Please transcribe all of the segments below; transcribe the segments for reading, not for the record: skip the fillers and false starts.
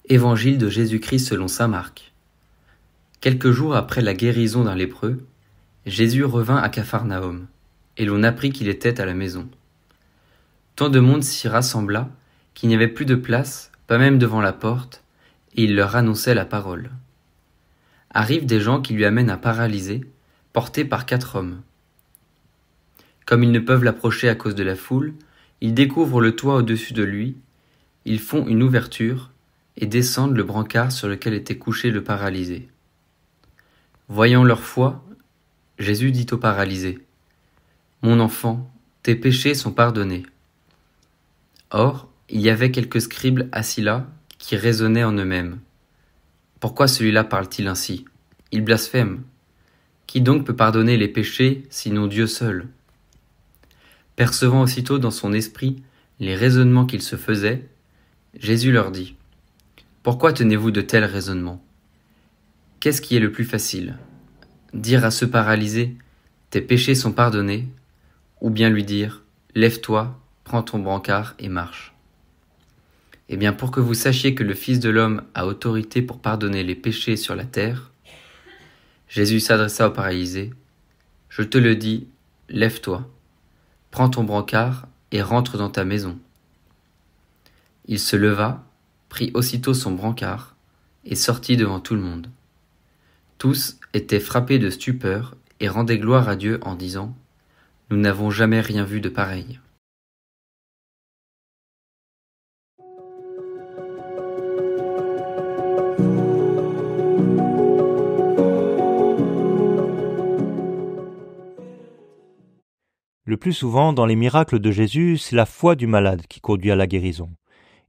Évangile de Jésus-Christ selon saint Marc. Quelques jours après la guérison d'un lépreux, Jésus revint à Capharnaüm, et l'on apprit qu'il était à la maison. Tant de monde s'y rassembla qu'il n'y avait plus de place, pas même devant la porte, et il leur annonçait la parole. Arrivent des gens qui lui amènent un paralysé, porté par 4 hommes. Comme ils ne peuvent l'approcher à cause de la foule, ils découvrent le toit au-dessus de lui, ils font une ouverture et descendent le brancard sur lequel était couché le paralysé. Voyant leur foi, Jésus dit au paralysé : « Mon enfant, tes péchés sont pardonnés. » Or, il y avait quelques scribes assis là qui raisonnaient en eux-mêmes. Pourquoi celui-là parle-t-il ainsi ? Il blasphème. Qui donc peut pardonner les péchés, sinon Dieu seul ? Percevant aussitôt dans son esprit les raisonnements qu'ils se faisaient, Jésus leur dit : « Pourquoi tenez-vous de tels raisonnements ? Qu'est-ce qui est le plus facile ? Dire à ce paralysé : tes péchés sont pardonnés, ou bien lui dire : lève-toi, prends ton brancard et marche. Eh bien, pour que vous sachiez que le Fils de l'homme a autorité pour pardonner les péchés sur la terre, Jésus s'adressa au paralysé : je te le dis, lève-toi, prends ton brancard et rentre dans ta maison. Il se leva, prit aussitôt son brancard et sortit devant tout le monde. Tous étaient frappés de stupeur et rendaient gloire à Dieu en disant : nous n'avons jamais rien vu de pareil. Le plus souvent, dans les miracles de Jésus, c'est la foi du malade qui conduit à la guérison.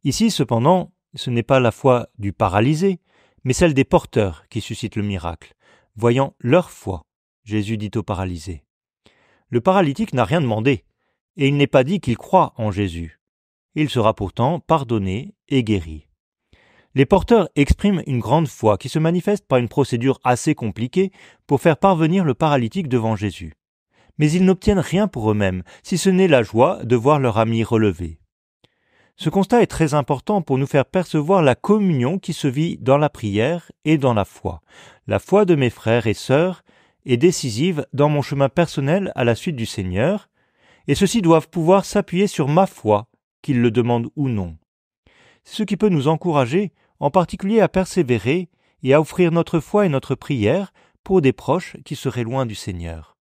Ici, cependant, ce n'est pas la foi du paralysé, mais celle des porteurs qui suscite le miracle. Voyant leur foi, Jésus dit au paralysé. Le paralytique n'a rien demandé, et il n'est pas dit qu'il croit en Jésus. Il sera pourtant pardonné et guéri. Les porteurs expriment une grande foi qui se manifeste par une procédure assez compliquée pour faire parvenir le paralytique devant Jésus. Mais ils n'obtiennent rien pour eux-mêmes, si ce n'est la joie de voir leur ami relevé. Ce constat est très important pour nous faire percevoir la communion qui se vit dans la prière et dans la foi. La foi de mes frères et sœurs est décisive dans mon chemin personnel à la suite du Seigneur, et ceux-ci doivent pouvoir s'appuyer sur ma foi, qu'ils le demandent ou non. C'est ce qui peut nous encourager, en particulier à persévérer et à offrir notre foi et notre prière pour des proches qui seraient loin du Seigneur.